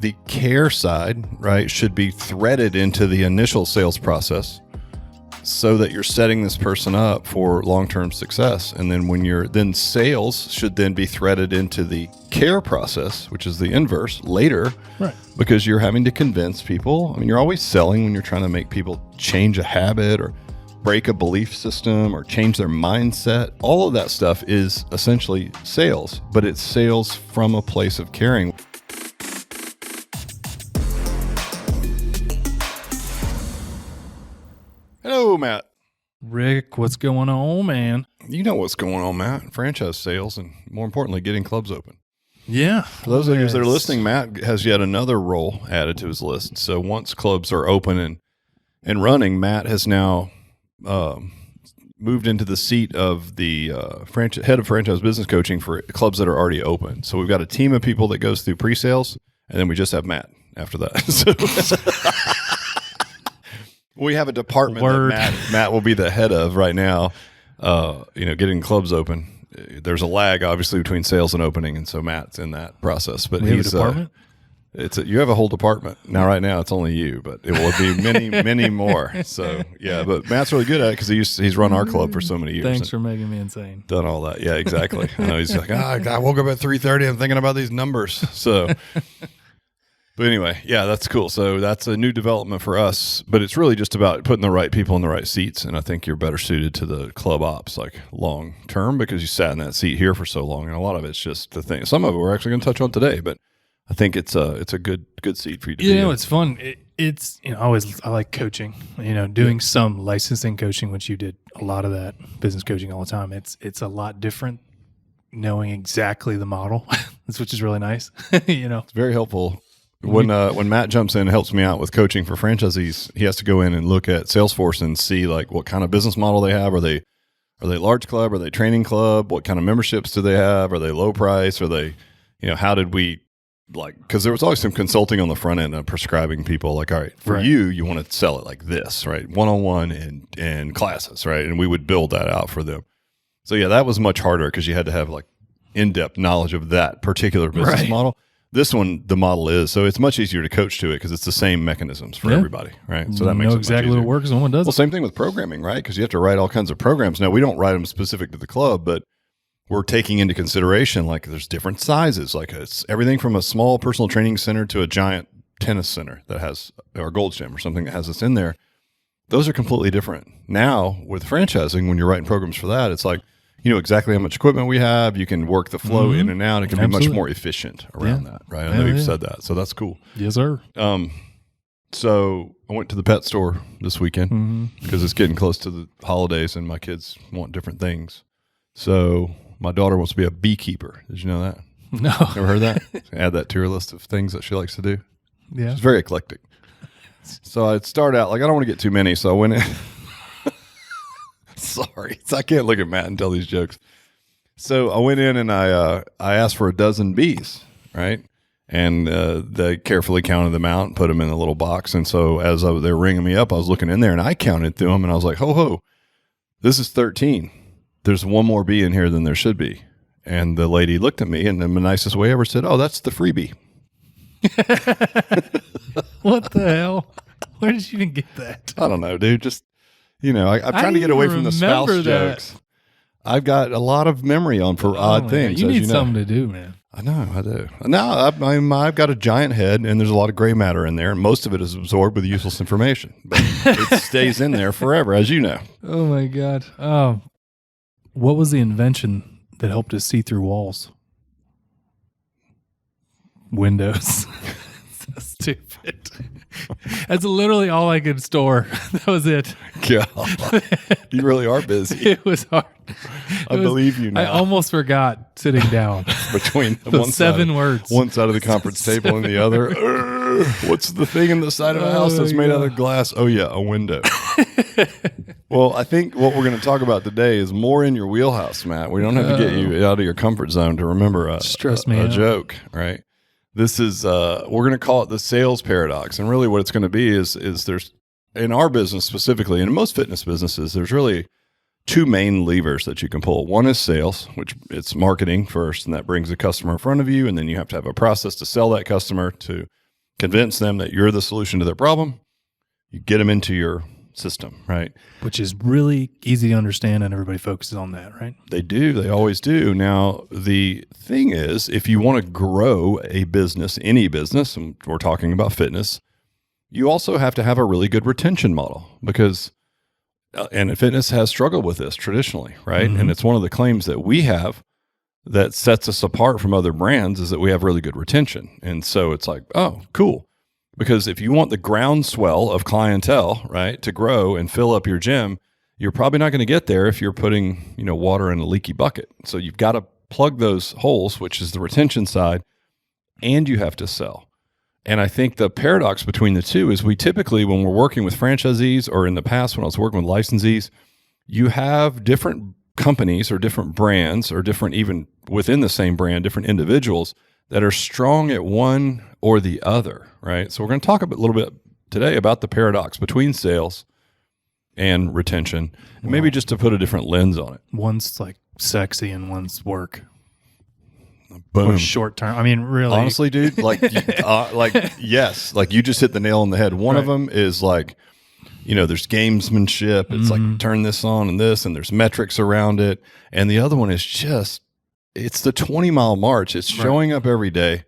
the care side, right, should be threaded into the initial sales process so that you're setting this person up for long-term success. And then then sales should then be threaded into the care process, which is the inverse later, right? Because you're having to convince people. I mean, you're always selling when you're trying to make people change a habit or break a belief system or change their mindset. All of that stuff is essentially sales, but it's sales from a place of caring. Hello, Matt. Rick, what's going on, man? You know what's going on, Matt. Franchise sales and, more importantly, getting clubs open. Yeah. For those of you that are listening, Matt has yet another role added to his list. So once clubs are open and running, Matt has now moved into the seat of the head of franchise business coaching for clubs that are already open. So we've got a team of people that goes through pre-sales, and then we just have Matt after that. We have a department that Matt will be the head of right now, getting clubs open. There's a lag, obviously, between sales and opening, and so Matt's in that process. But he's a department? You have a whole department. Now, right now, it's only you, but it will be many, many more. So, yeah, but Matt's really good at it because he's run our club for so many years. Thanks for making me insane. Done all that. Yeah, exactly. I know he's like, I woke up at 3:30. I'm thinking about these numbers. So, but anyway, yeah, that's cool. So that's a new development for us, but it's really just about putting the right people in the right seats. And I think you're better suited to the club ops, like long term, because you sat in that seat here for so long. And a lot of it's just the thing. Some of it we're actually going to touch on today, but I think it's a good seat for you to be in. It's fun. It's I like coaching, doing some licensing coaching, which you did a lot of that business coaching all the time. It's a lot different knowing exactly the model, which is really nice. It's very helpful. When Matt jumps in and helps me out with coaching for franchisees, he has to go in and look at Salesforce and see like what kind of business model they have. Are they large club? Are they training club? What kind of memberships do they have? Are they low price? Are they, how did we because there was always some consulting on the front end of prescribing people like, all right, for you want to sell it like this, right? One-on-one and classes, right? And we would build that out for them. So yeah, that was much harder because you had to have like in-depth knowledge of that particular business model. This one, the model is, so it's much easier to coach to it because it's the same mechanisms for everybody, right? So that makes it exactly what works and what doesn't. Well, same thing with programming, right? Because you have to write all kinds of programs. Now, we don't write them specific to the club, but we're taking into consideration, like there's different sizes. Like it's everything from a small personal training center to a giant tennis center that has, or gold gym or something that has this in there. Those are completely different. Now, with franchising, when you're writing programs for that, it's like, you know exactly how much equipment we have. You can work the flow in and out. It can be much more efficient around that, right? I know you've said that, so that's cool. Yes, sir. So I went to the pet store this weekend because it's getting close to the holidays and my kids want different things. So my daughter wants to be a beekeeper. Did you know that? No. Never heard that? Add that to her list of things that she likes to do. Yeah. She's very eclectic. So I'd start out, I don't want to get too many, so I went in. Sorry, I can't look at Matt and tell these jokes. So I went in and I asked for a dozen bees, right? And they carefully counted them out and put them in a little box. And so as they were ringing me up, I was looking in there and I counted through them and I was like, ho, this is 13. There's one more bee in here than there should be. And the lady looked at me and in the nicest way ever said, oh, that's the freebie. What the hell? Where did you even get that? I don't know, dude. Just, I'm trying to get away from the spouse jokes. I've got a lot of memory for odd things. You need something to do, man. I know, I do. Now, I've got a giant head, and there's a lot of gray matter in there, and most of it is absorbed with useless information. But it stays in there forever, as you know. Oh, my God. What was the invention that helped us see through walls? Windows. So stupid. That's literally all I could store. That was it. God, you really are busy. It was hard. I believe you now. I almost forgot sitting down. Between those 7 words. One side of the conference table and the other. What's the thing in the side of a house that's made out of glass? Oh, yeah, a window. Well, I think what we're going to talk about today is more in your wheelhouse, Matt. We don't have to get you out of your comfort zone to remember a joke, right? This is, we're going to call it the sales paradox. And really what it's going to be is there's, in our business specifically, and in most fitness businesses, there's really 2 main levers that you can pull. One is sales, which it's marketing first, and that brings the customer in front of you. And then you have to have a process to sell that customer to convince them that you're the solution to their problem. You get them into your system, right? Which is really easy to understand, and everybody focuses on that, right? They do. They always do. Now, the thing is, if you want to grow a business, any business, and we're talking about fitness, you also have to have a really good retention model because, and fitness has struggled with this traditionally, right? And it's one of the claims that we have that sets us apart from other brands is that we have really good retention. And so it's like, oh, cool. Because if you want the groundswell of clientele, right, to grow and fill up your gym, you're probably not going to get there if you're putting, water in a leaky bucket. So you've got to plug those holes, which is the retention side, and you have to sell. And I think the paradox between the two is we typically, when we're working with franchisees, or in the past when I was working with licensees, you have different companies or different brands or different, even within the same brand, different individuals that are strong at one or the other, right? So we're going to talk a little bit today about the paradox between sales and retention, and maybe just to put a different lens on it. One's like sexy and one's work. Boom. Or short term. I mean, really. Honestly, dude, yes, like you just hit the nail on the head. One of them is like, there's gamesmanship. It's like turn this on and this, and there's metrics around it. And the other one is just, it's the 20-mile march. It's showing up every day.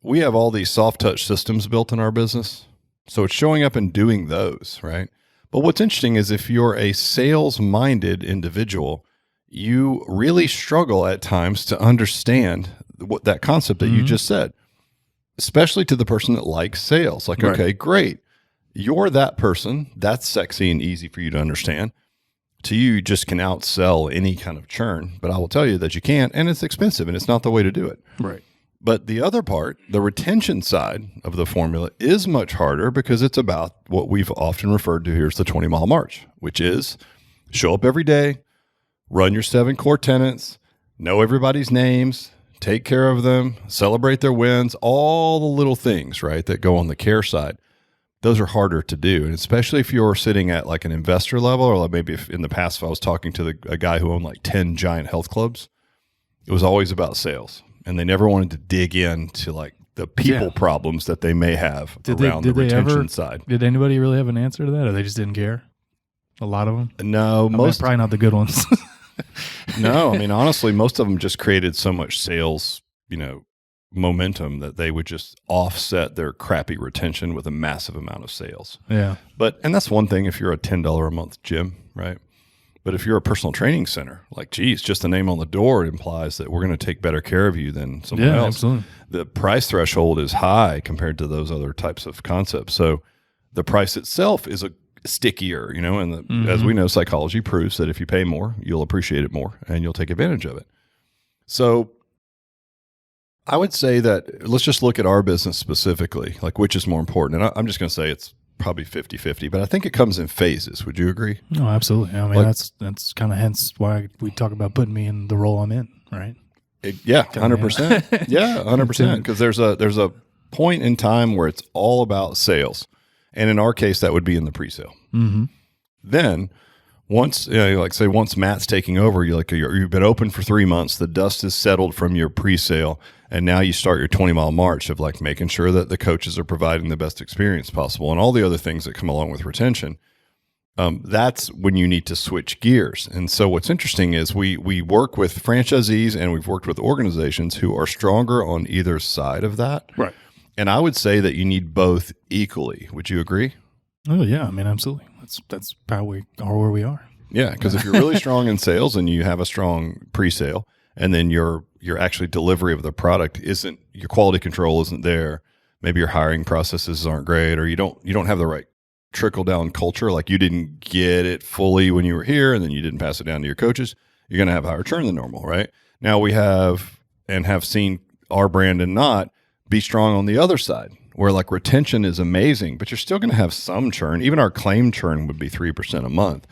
We have all these soft touch systems built in our business. So it's showing up and doing those, right? But what's interesting is if you're a sales-minded individual, you really struggle at times to understand what that concept that you just said, especially to the person that likes sales. Like, okay, great. You're that person. That's sexy and easy for you to understand. To you just can outsell any kind of churn, but I will tell you that you can't, and it's expensive, and it's not the way to do it. Right. But the other part, the retention side of the formula, is much harder because it's about what we've often referred to here as the 20-mile march, which is show up every day, run your 7 core tenets, know everybody's names, take care of them, celebrate their wins, all the little things, right, that go on the care side. Those are harder to do. And especially if you're sitting at like an investor level, or maybe if in the past, if I was talking to a guy who owned like 10 giant health clubs, it was always about sales. And they never wanted to dig into like the people problems that they may have around the retention side. Did anybody really have an answer to that, or they just didn't care? A lot of them? No, probably not the good ones. No, I mean, honestly, most of them just created so much sales, momentum that they would just offset their crappy retention with a massive amount of sales. Yeah. And that's one thing if you're a $10 a month gym, right? But if you're a personal training center, like, geez, just the name on the door implies that we're going to take better care of you than someone else. Absolutely. The price threshold is high compared to those other types of concepts. So the price itself is stickier, and as we know, psychology proves that if you pay more, you'll appreciate it more and you'll take advantage of it. So I would say that let's just look at our business specifically, like which is more important. And I'm just going to say it's probably 50-50, but I think it comes in phases. Would you agree? No, absolutely. I mean, that's kind of hence why we talk about putting me in the role I'm in, right? 100%. Yeah, 100%. Because there's a point in time where it's all about sales. And in our case, that would be in the pre-sale. Mm-hmm. Then once, once Matt's taking over, you've been open for 3 months, the dust is settled from your pre-sale, and now you start your 20-mile march of like making sure that the coaches are providing the best experience possible and all the other things that come along with retention. That's when you need to switch gears. And so what's interesting is we work with franchisees and we've worked with organizations who are stronger on either side of that. Right. And I would say that you need both equally. Would you agree? Oh, yeah. I mean, absolutely. That's how we are where we are. Yeah, because if you're really strong in sales and you have a strong pre-sale, and then your actually delivery of the product isn't, your quality control isn't there, maybe your hiring processes aren't great, or you don't have the right trickle down culture, like you didn't get it fully when you were here, and then you didn't pass it down to your coaches, you're going to have higher churn than normal, right? Now we have seen our brand and not be strong on the other side, where like retention is amazing, but you're still going to have some churn. Even our claim churn would be 3% a month.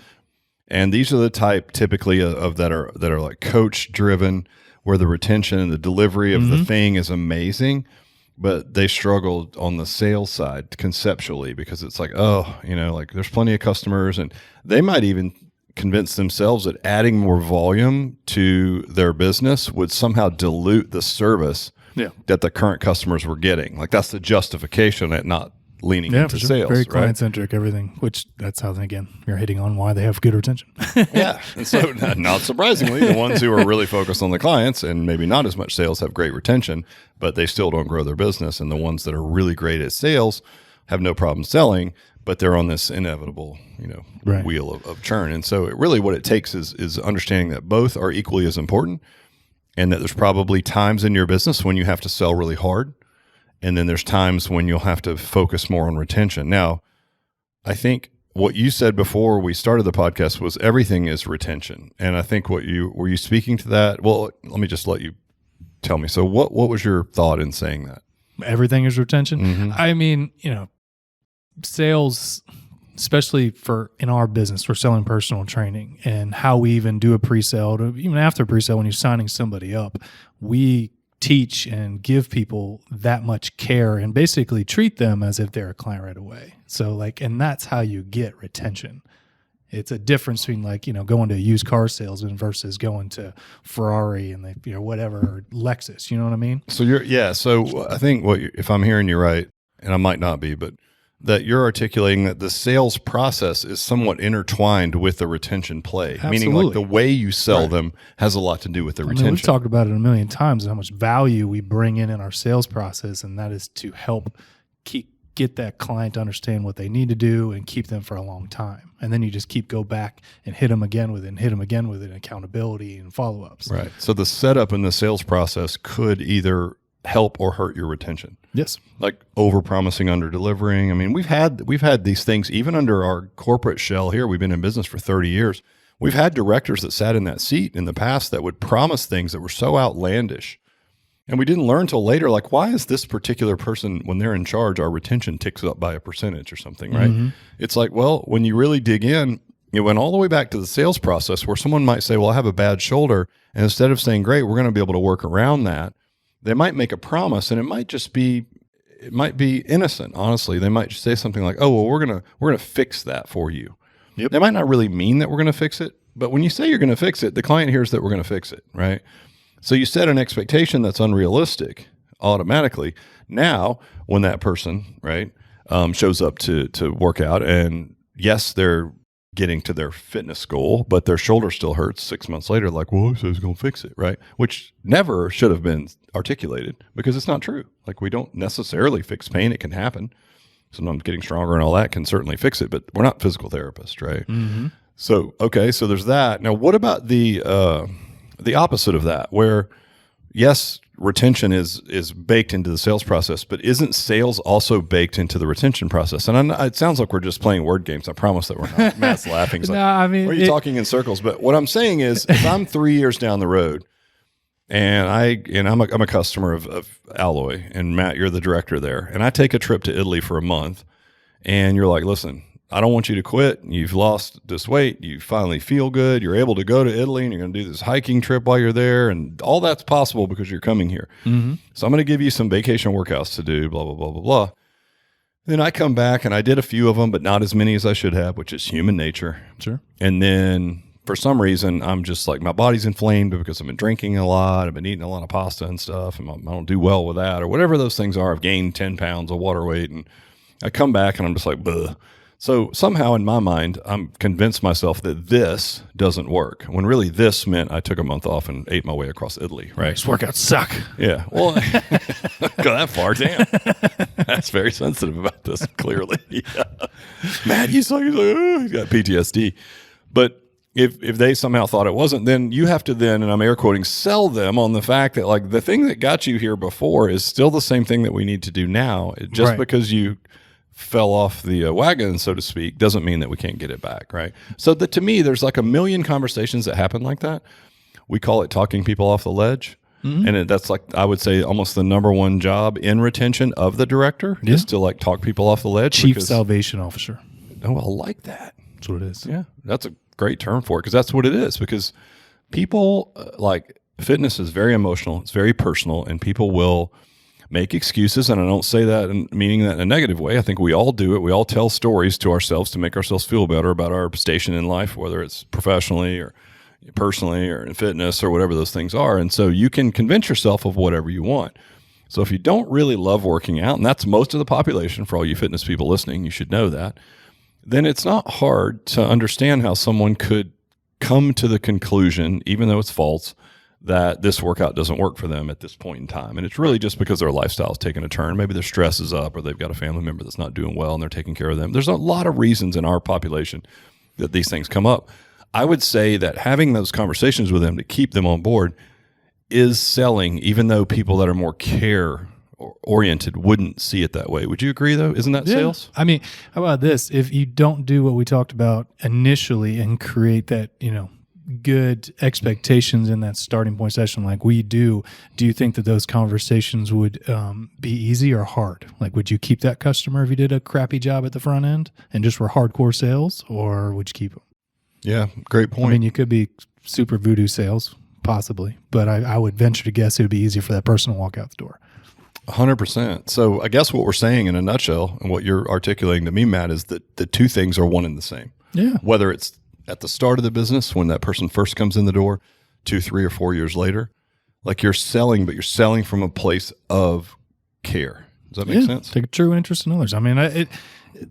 And these are the type typically of that are like coach driven, where the retention and the delivery of the thing is amazing, but they struggled on the sales side conceptually because it's like, like there's plenty of customers, and they might even convince themselves that adding more volume to their business would somehow dilute the service that the current customers were getting. Like that's the justification at not leaning into sales. Very right? client-centric, everything, which that's how, again, you're hitting on why they have good retention. Yeah. And so not surprisingly, the ones who are really focused on the clients and maybe not as much sales have great retention, but they still don't grow their business. And the ones that are really great at sales have no problem selling, but they're on this inevitable, wheel of churn. And so really what it takes is understanding that both are equally as important, and that there's probably times in your business when you have to sell really hard. And then there's times when you'll have to focus more on retention. Now, I think what you said before we started the podcast was everything is retention. And I think were you speaking to that? Well, let me just let you tell me. So what was your thought in saying that? Everything is retention. Mm-hmm. I mean, sales, especially in our business, we're selling personal training, and how we even do a pre-sale, even after pre-sale, when you're signing somebody up, we teach and give people that much care and basically treat them as if they're a client right away. So and that's how you get retention. It's a difference between going to a used car salesman versus going to Ferrari and whatever, or Lexus, you know what I mean? So so I think if I'm hearing you right, and I might not be, but that you're articulating that the sales process is somewhat intertwined with the retention play. Absolutely. Meaning like the way you sell them has a lot to do with the retention. We've talked about it a million times, how much value we bring in our sales process, and that is to help get that client to understand what they need to do and keep them for a long time. And then you just go back and hit them again with it, and hit them again with it, and accountability and follow-ups. Right. So the setup in the sales process could either help or hurt your retention. Yes. Like over-promising, under-delivering. I mean, we've had these things even under our corporate shell here. We've been in business for 30 years. We've had directors that sat in that seat in the past that would promise things that were so outlandish. And we didn't learn till later, like, why is this particular person, when they're in charge, our retention ticks up by a percentage or something, right? Mm-hmm. It's like, well, when you really dig in, it went all the way back to the sales process where someone might say, well, I have a bad shoulder. And instead of saying, great, we're going to be able to work around that, they might make a promise, and it might be innocent, honestly. They might say something like, oh, well, we're going to fix that for you. Yep. They might not really mean that we're going to fix it, but when you say you're going to fix it, the client hears that we're going to fix it, right? So you set an expectation that's unrealistic automatically. Now, when that person, right, shows up to work out, and yes, they're getting to their fitness goal, but their shoulder still hurts 6 months later, like, well, he says he's going to fix it, right? Which never should have been articulated, because it's not true. Like, we don't necessarily fix pain. It can happen. Sometimes getting stronger and all that can certainly fix it, but we're not physical therapists, right? Mm-hmm. So, okay, so there's that. Now, what about the opposite of that, where, yes, retention is baked into the sales process, but isn't sales also baked into the retention process? And it sounds like we're just playing word games. I promise that we're not. Matt's laughing. No, I mean, why are you talking in circles? But what I'm saying is, if I'm 3 years down the road, and I'm a customer of Alloy, and Matt, you're the director there, and I take a trip to Italy for a month, and you're like, listen, I don't want you to quit. You've lost this weight. You finally feel good. You're able to go to Italy, and you're going to do this hiking trip while you're there. And all that's possible because you're coming here. Mm-hmm. So I'm going to give you some vacation workouts to do, blah, blah, blah, blah, blah. Then I come back, and I did a few of them, but not as many as I should have, which is human nature. Sure. And then for some reason, I'm just like, my body's inflamed because I've been drinking a lot. I've been eating a lot of pasta and stuff, and I don't do well with that, or whatever those things are. I've gained 10 pounds of water weight, and I come back, and I'm just like, bleh. So somehow in my mind, I'm convinced myself that this doesn't work, when really this meant I took a month off and ate my way across Italy, right? These workouts suck. Yeah. Well, go that far, damn. That's very sensitive about this, clearly. Yeah. Matt, he's like, oh, he's got PTSD. But if they somehow thought it wasn't, then you have to then, and I'm air quoting, sell them on the fact that, like, the thing that got you here before is still the same thing that we need to do now. Just right. Because you fell off the wagon, so to speak, doesn't mean that we can't get it back, right? So to me, there's like a million conversations that happen like that. We call it talking people off the ledge. Mm-hmm. And that's, like, I would say, almost the number one job in retention of the director is to, like, talk people off the ledge. Chief Salvation Officer. Oh, I like that. That's what it is. Yeah, that's a great term for it, because that's what it is. Because people, like, fitness is very emotional. It's very personal, and people will make excuses, and I don't say that in meaning that in a negative way. I think we all do it. We all tell stories to ourselves to make ourselves feel better about our station in life, whether it's professionally or personally or in fitness or whatever those things are. And so you can convince yourself of whatever you want. So if you don't really love working out, and that's most of the population for all you fitness people listening, you should know that, then it's not hard to understand how someone could come to the conclusion, even though it's false, that this workout doesn't work for them at this point in time. And it's really just because their lifestyle is taking a turn. Maybe their stress is up, or they've got a family member that's not doing well and they're taking care of them. There's a lot of reasons in our population that these things come up. I would say that having those conversations with them to keep them on board is selling, even though people that are more care oriented wouldn't see it that way. Would you agree, though? Isn't that sales? I mean, how about this? If you don't do what we talked about initially and create that, good expectations in that starting point session like we do you think that those conversations would be easy or hard? Like, would you keep that customer if you did a crappy job at the front end and just were hardcore sales, or would you keep them? Yeah, great point. I mean, you could be super voodoo sales, possibly, but I would venture to guess it would be easier for that person to walk out the door. 100%. So I guess what we're saying in a nutshell, and what you're articulating to me, Matt, is that the two things are one and the same. Yeah. Whether it's at the start of the business, when that person first comes in the door, 2, 3, or 4 years later, like you're selling, but you're selling from a place of care. Does that make sense? Take a true interest in others. I mean, it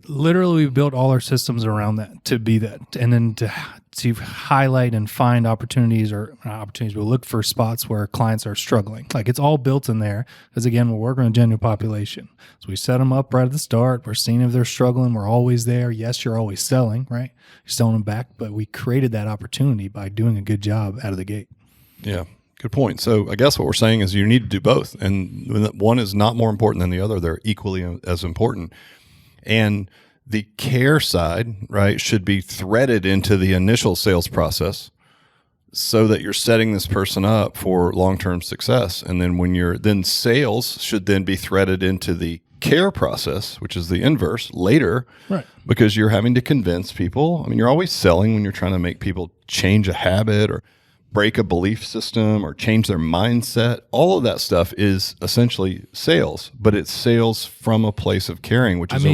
literally, we built all our systems around that to be that, and then to highlight and find opportunities, or not opportunities, but look for spots where clients are struggling. Like, it's all built in there because, again, we're working on a genuine population. So we set them up right at the start. We're seeing if they're struggling. We're always there. Yes, you're always selling, right? You're selling them back, but we created that opportunity by doing a good job out of the gate. Yeah. Good point. So I guess what we're saying is you need to do both. And one is not more important than the other. They're equally as important. And the care side, right, should be threaded into the initial sales process so that you're setting this person up for long-term success. And then sales should then be threaded into the care process, which is the inverse later, right? Because you're having to convince people. I mean, you're always selling when you're trying to make people change a habit or break a belief system or change their mindset. All of that stuff is essentially sales, but it's sales from a place of caring, which is it's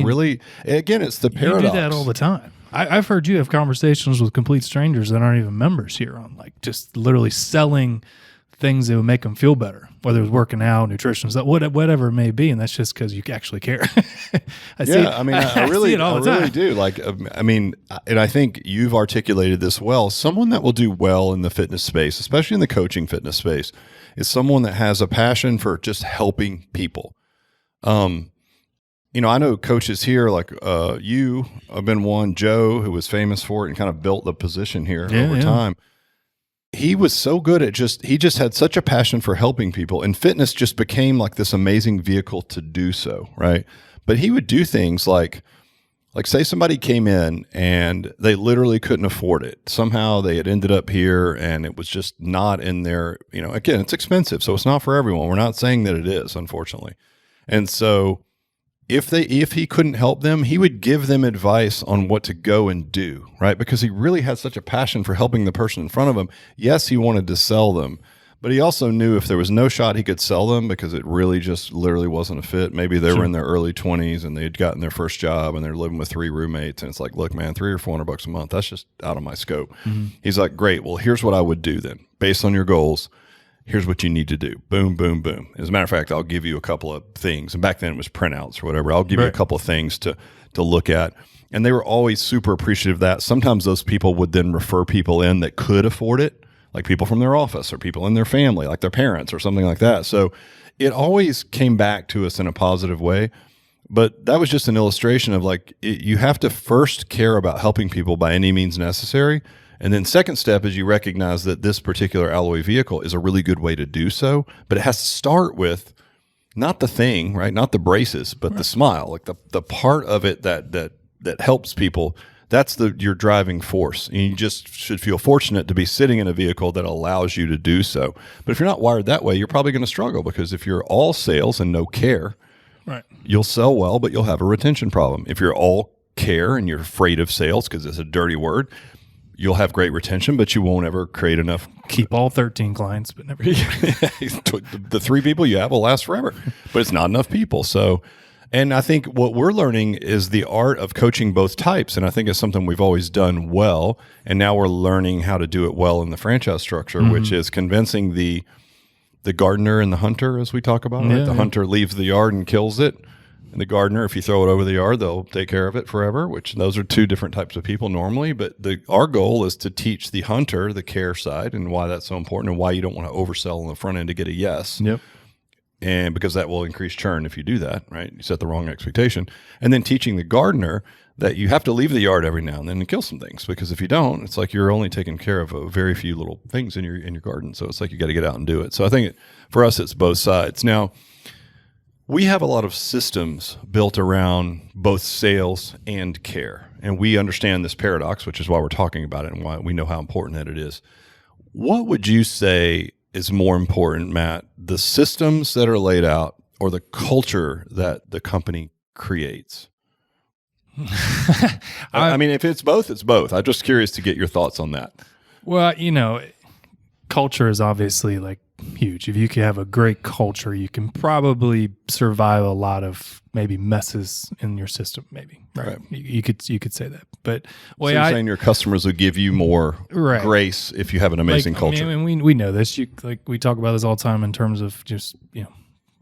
the paradox. You do that all the time. I've heard you have conversations with complete strangers that aren't even members here on, like, just literally selling things that would make them feel better, whether it's working out, nutrition, whatever it may be, and that's just because you actually care. I really see it all the time. I really do. Like, and I think you've articulated this well. Someone that will do well in the fitness space, especially in the coaching fitness space, is someone that has a passion for just helping people. I know coaches here, like you have been one, Joe, who was famous for it and kind of built the position here over time. He was so good at he just had such a passion for helping people, and fitness just became like this amazing vehicle to do so, right? But he would do things like say somebody came in and they literally couldn't afford it. Somehow they had ended up here and it was just not in their, again, it's expensive, so it's not for everyone. We're not saying that it is, unfortunately. And so if he couldn't help them, he would give them advice on what to go and do, right? Because he really had such a passion for helping the person in front of him. Yes, he wanted to sell them, but he also knew if there was no shot he could sell them because it really just literally wasn't a fit. Maybe they were in their early 20s and they had gotten their first job and they're living with 3 roommates. And it's like, look, man, $300 or $400 a month, that's just out of my scope. Mm-hmm. He's like, great. Well, here's what I would do then. Based on your goals, here's what you need to do. Boom, boom, boom. As a matter of fact, I'll give you a couple of things. And back then it was printouts or whatever. I'll give you a couple of things to look at. And they were always super appreciative of that. Sometimes those people would then refer people in that could afford it, like people from their office or people in their family, like their parents or something like that. So it always came back to us in a positive way. But that was just an illustration of you have to first care about helping people by any means necessary. And then second step is you recognize that this particular alloy vehicle is a really good way to do so, but it has to start with not the thing, right? Not the braces, but the smile, like the part of it that helps people. That's your driving force. And you just should feel fortunate to be sitting in a vehicle that allows you to do so. But if you're not wired that way, you're probably going to struggle, because if you're all sales and no care, right, you'll sell well, but you'll have a retention problem. If you're all care and you're afraid of sales because it's a dirty word, you'll have great retention, but you won't ever create enough. Keep all 13 clients, but never. The 3 people you have will last forever, but it's not enough people. So, and I think what we're learning is the art of coaching both types. And I think it's something we've always done well. And now we're learning how to do it well in the franchise structure, which is convincing the the gardener and the hunter, as we talk about. Right? The hunter leaves the yard and kills it. And the gardener, if you throw it over the yard, they'll take care of it forever, which those are two different types of people normally. But our goal is to teach the hunter the care side and why that's so important and why you don't want to oversell on the front end to get a yes. Yep. And because that will increase churn if you do that, right? You set the wrong expectation. And then teaching the gardener that you have to leave the yard every now and then and kill some things, because if you don't, it's like you're only taking care of a very few little things in your garden. So it's like you got to get out and do it. So I think for us, it's both sides. Now, we have a lot of systems built around both sales and care, and we understand this paradox, which is why we're talking about it and why we know how important that it is. What would you say is more important, Matt, the systems that are laid out or the culture that the company creates? I mean, if it's both, it's both. I'm just curious to get your thoughts on that. Well, culture is obviously like huge. If you can have a great culture, you can probably survive a lot of maybe messes in your system. Maybe right? You could say that. But so you're saying your customers will give you more grace if you have an amazing culture. I mean, we know this. We talk about this all the time in terms of just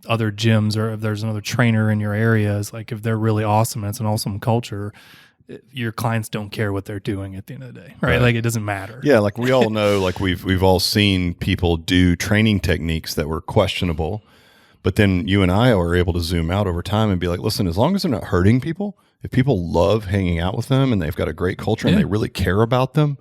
other gyms, or if there's another trainer in your area. Is like if they're really awesome and it's an awesome culture, your clients don't care what they're doing at the end of the day, right? Like it doesn't matter. Yeah, like we all know, like we've all seen people do training techniques that were questionable, but then you and I are able to zoom out over time and be like, listen, as long as they're not hurting people, if people love hanging out with them and they've got a great culture and they really care about them,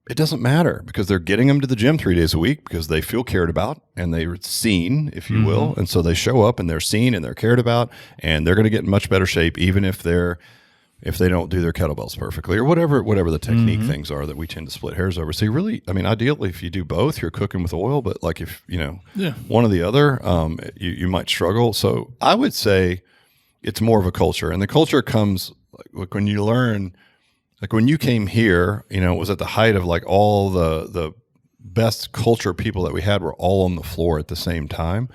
it doesn't matter, because they're getting them to the gym 3 days a week because they feel cared about and they're seen, if you will. And so they show up and they're seen and they're cared about, and they're going to get in much better shape, even if they don't do their kettlebells perfectly or whatever the technique things are that we tend to split hairs over. So you really, I mean, ideally, if you do both, you're cooking with oil, but like if, one or the other, you might struggle. So I would say it's more of a culture, and the culture comes like when you learn, like when you came here, it was at the height of like all the best culture people that we had were all on the floor at the same time.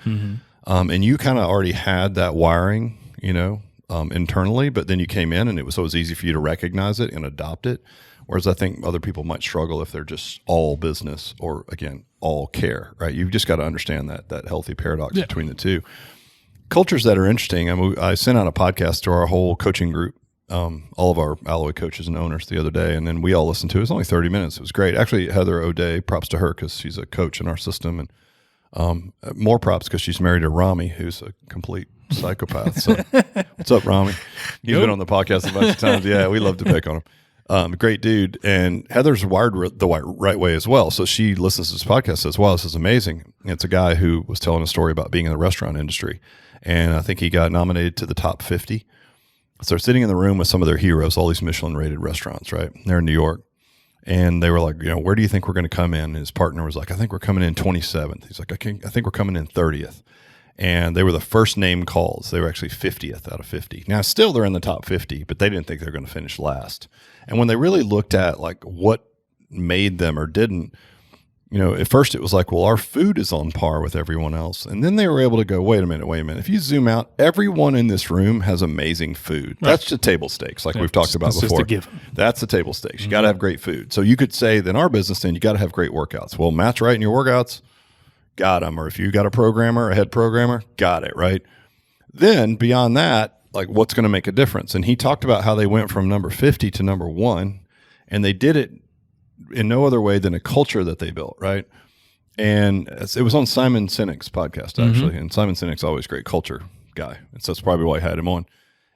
And you kind of already had that wiring, internally, but then you came in and it was so easy for you to recognize it and adopt it. Whereas I think other people might struggle if they're just all business or, again, all care, right? You've just got to understand that healthy paradox between the two. Cultures that are interesting. I sent out a podcast to our whole coaching group, all of our Alloy coaches and owners the other day, and then we all listened to it. It was only 30 minutes. It was great. Actually, Heather O'Day, props to her because she's a coach in our system, and more props because she's married to Rami, who's a complete psychopath. So what's up, Rami? He's been on the podcast a bunch of times. Yeah, we love to pick on him. Great dude. And Heather's wired the right way as well. So she listens to this podcast and says, wow, this is amazing. It's a guy who was telling a story about being in the restaurant industry. And I think he got nominated to the top 50. So they're sitting in the room with some of their heroes, all these Michelin rated restaurants, right? They're in New York. And they were like, where do you think we're going to come in? And his partner was like, I think we're coming in 27th. He's like, I think we're coming in 30th. And they were the first name calls. They were actually 50th out of 50. Now, still they're in the top 50, but they didn't think they were going to finish last. And when they really looked at like what made them or didn't, at first it was like, well, our food is on par with everyone else. And then they were able to go, wait a minute. If you zoom out, everyone in this room has amazing food. Right. That's the table stakes, like we've talked about before. Just a given. That's the table stakes. You got to have great food. So you could say that in our business, then you got to have great workouts. Well, Matt's right in your workouts. Got them. Or if you got a head programmer, got it, right? Then beyond that, like what's going to make a difference? And he talked about how they went from number 50 to number 1, and they did it in no other way than a culture that they built, right? And it was on Simon Sinek's podcast, actually. And Simon Sinek's always a great culture guy. And so that's probably why I had him on.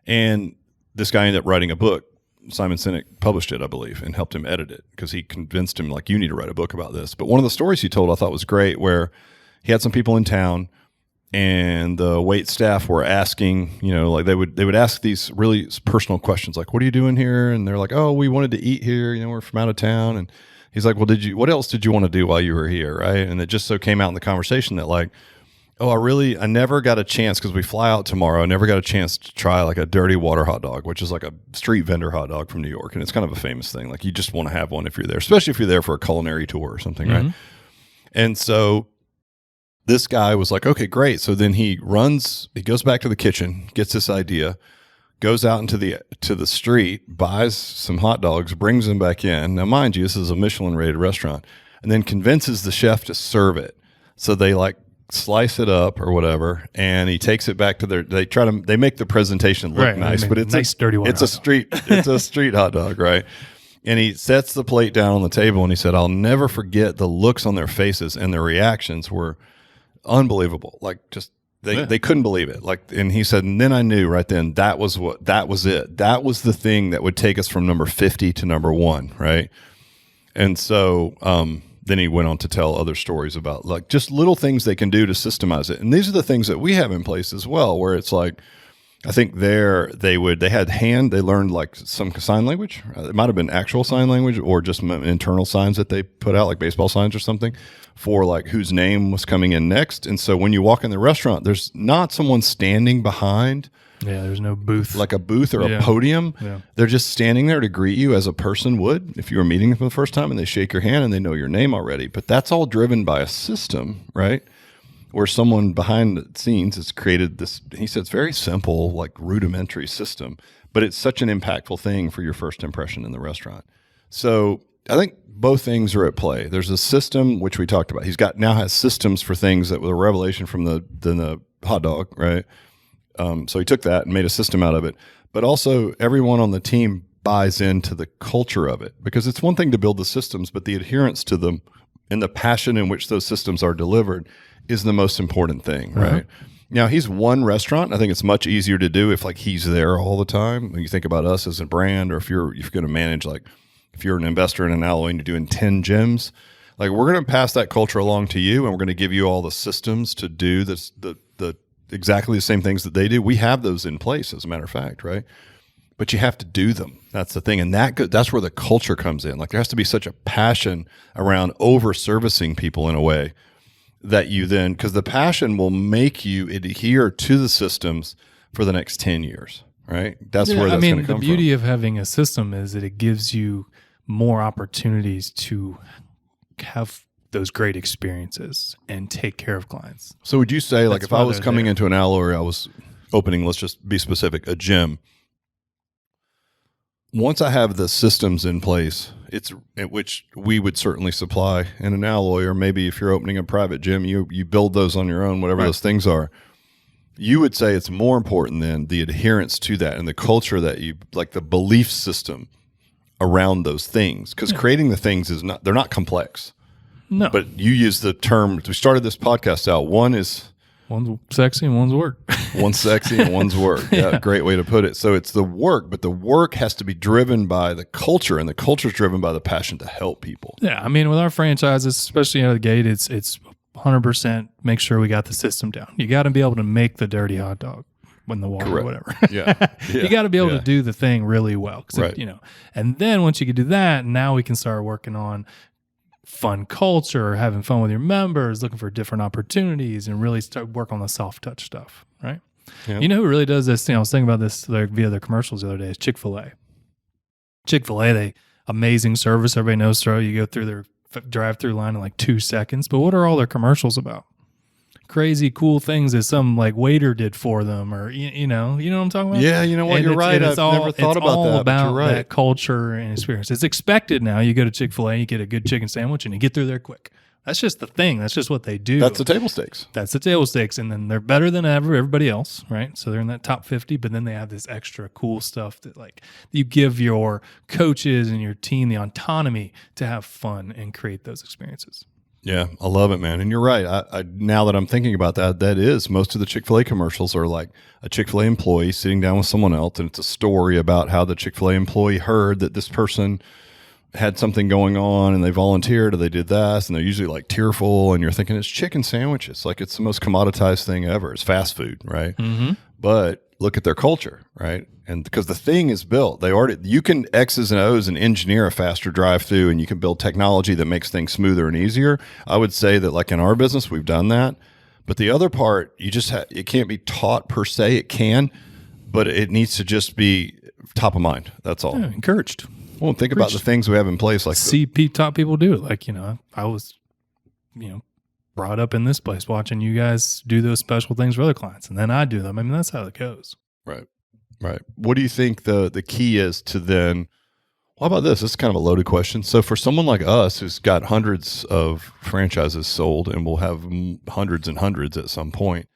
And this guy ended up writing a book. Simon Sinek published it, I believe, and helped him edit it because he convinced him, like, you need to write a book about this. But one of the stories he told I thought was great, where he had some people in town and the wait staff were asking, like they would ask these really personal questions, like, what are you doing here? And they're like, oh, we wanted to eat here. We're from out of town. And he's like, well, what else did you want to do while you were here? Right. And it just so came out in the conversation that like, oh, I never got a chance because we fly out tomorrow. I never got a chance to try like a dirty water hot dog, which is like a street vendor hot dog from New York. And it's kind of a famous thing. Like you just want to have one if you're there, especially if you're there for a culinary tour or something. Right. And so this guy was like, okay, great. So then he goes back to the kitchen, gets this idea, goes out into the street, buys some hot dogs, brings them back in. Now, mind you, this is a Michelin rated restaurant, and then convinces the chef to serve it. So they like slice it up or whatever, and he takes it back to they make the presentation look nice, but it's nice, dirty it's a street hot dog, right? And he sets the plate down on the table, and he said, I'll never forget the looks on their faces, and their reactions were unbelievable. Like, just they couldn't believe it. Like, and he said, and then I knew right then that was it. That was the thing that would take us from number 50 to number 1, right? And so then he went on to tell other stories about like just little things they can do to systemize it. And these are the things that we have in place as well, where it's like, I think they learned like some sign language. It might have been actual sign language or just internal signs that they put out, like baseball signs or something, for like whose name was coming in next. And so when you walk in the restaurant, there's not someone standing behind. Yeah, there's no booth. Like a booth or a podium. Yeah. They're just standing there to greet you as a person would if you were meeting them for the first time, and they shake your hand and they know your name already. But that's all driven by a system, right? Where someone behind the scenes has created this, he said, it's very simple, like rudimentary system, but it's such an impactful thing for your first impression in the restaurant. So I think both things are at play. There's a system, which we talked about. Now has systems for things that were a revelation from the hot dog, right? So he took that and made a system out of it. But also everyone on the team buys into the culture of it, because it's one thing to build the systems, but the adherence to them and the passion in which those systems are delivered is the most important thing, right? Now, he's one restaurant. I think it's much easier to do if like he's there all the time. When you think about us as a brand, or if you're going to manage, like if you're an investor in an alloy and you're doing 10 gyms, like we're going to pass that culture along to you, and we're going to give you all the systems to do this, the exactly the same things that they do. We have those in place, as a matter of fact, right? But you have to do them. That's the thing. And that's where the culture comes in. Like there has to be such a passion around over-servicing people in a way that you then, because the passion will make you adhere to the systems for the next 10 years, right? That's where that's going to come from. The beauty of having a system is that it gives you more opportunities to have those great experiences and take care of clients. So would you say, like, if I was coming into an alloy, or I was opening, let's just be specific, a gym, once I have the systems in place, which we would certainly supply in an alloy, or maybe if you're opening a private gym, you build those on your own, whatever those things are. You would say it's more important than the adherence to that and the culture that you, like the belief system around those things. Because creating the things they're not complex. No. But you use the term, we started this podcast out, one's sexy and one's work. One's sexy and one's work. Yeah, great way to put it. So it's the work, but the work has to be driven by the culture, and the culture is driven by the passion to help people. Yeah, I mean, with our franchises, especially out of the gate, it's 100% make sure we got the system down. You got to be able to make the dirty hot dog in the water or whatever. Yeah. You got to be able to do the thing really well. Right. And then once you can do that, now we can start working on fun culture, having fun with your members, looking for different opportunities, and really start work on the soft touch stuff, right? Yeah. You know who really does this thing? I was thinking about this via their commercials the other day. Is Chick-fil-A. Chick-fil-A, they amazing service. Everybody knows. You go through their drive-through line in like 2 seconds. But what are all their commercials about? Crazy cool things that some like waiter did for them, or you know what I'm talking about? Yeah, you know what? And you're right. I've never thought about that. It's all about right. that culture and experience. It's expected now. You go to Chick-fil-A, you get a good chicken sandwich, and you get through there quick. That's just the thing. That's just what they do. That's the table stakes. That's the table stakes, and then they're better than everybody else, right? So they're in that top 50, but then they have this extra cool stuff that like you give your coaches and your team the autonomy to have fun and create those experiences. Yeah, I love it, man. And you're right. I now that I'm thinking about that is most of the Chick-fil-A commercials are like a Chick-fil-A employee sitting down with someone else, and it's a story about how the Chick-fil-A employee heard that this person had something going on and they volunteered or they did this, and they're usually like tearful, and you're thinking it's chicken sandwiches. Like it's the most commoditized thing ever. It's fast food, right? Mm-hmm. But look at their culture, right? And because the thing is built, you can X's and O's and engineer a faster drive-through, and you can build technology that makes things smoother and easier. I would say that like in our business, we've done that. But the other part, it can't be taught per se. It can, but it needs to just be top of mind. That's all. Yeah, encouraged. Well, think about the things we have in place. Like top people do it. Like, I was, brought up in this place watching you guys do those special things for other clients, and then I do them. I mean, that's how it goes. Right. What do you think the key is to then How about this? This is kind of a loaded question. So for someone like us who's got hundreds of franchises sold and will have hundreds and hundreds at some point,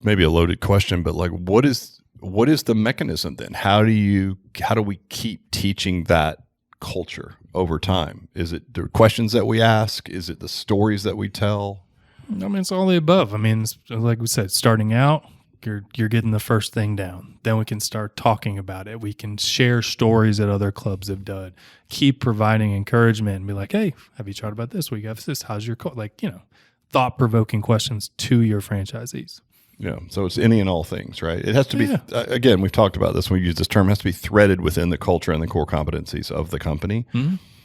maybe a loaded question, but like what is the mechanism then? How do we keep teaching that culture over time? Is it the questions that we ask? Is it the stories that we tell? I mean, it's all the above. I mean, like we said, starting out, you're getting the first thing down. Then we can start talking about it. We can share stories that other clubs have done. Keep providing encouragement and be like, hey, have you tried about this? We have this. How's your thought-provoking questions to your franchisees. Yeah. So it's any and all things, right? It has to be, again, we've talked about this when we use this term, it has to be threaded within the culture and the core competencies of the company,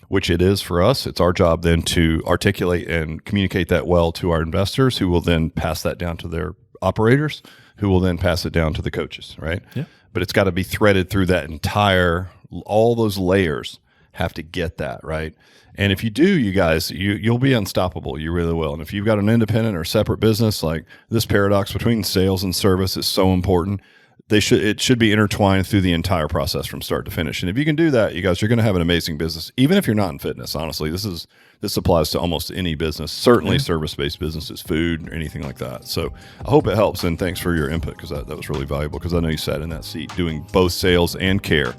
which it is for us. It's our job then to articulate and communicate that well to our investors, who will then pass that down to their operators, who will then pass it down to the coaches, right? Yeah. But it's got to be threaded through that entire, all those layers have to get that, right? And if you do, you guys, you'll be unstoppable. You really will. And if you've got an independent or separate business, like this paradox between sales and service is so important. It should be intertwined through the entire process from start to finish. And if you can do that, you guys, you're going to have an amazing business. Even if you're not in fitness, honestly, this applies to almost any business, certainly service-based businesses, food, or anything like that. So I hope it helps. And thanks for your input, because that was really valuable, because I know you sat in that seat doing both sales and care,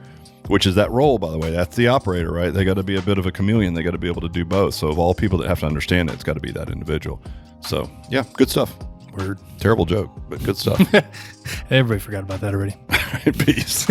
which is that role, by the way. That's the operator, right? They got to be a bit of a chameleon. They got to be able to do both. So of all people that have to understand it, it's got to be that individual. So yeah, good stuff. Word. Terrible joke, but good stuff. Everybody forgot about that already. Peace.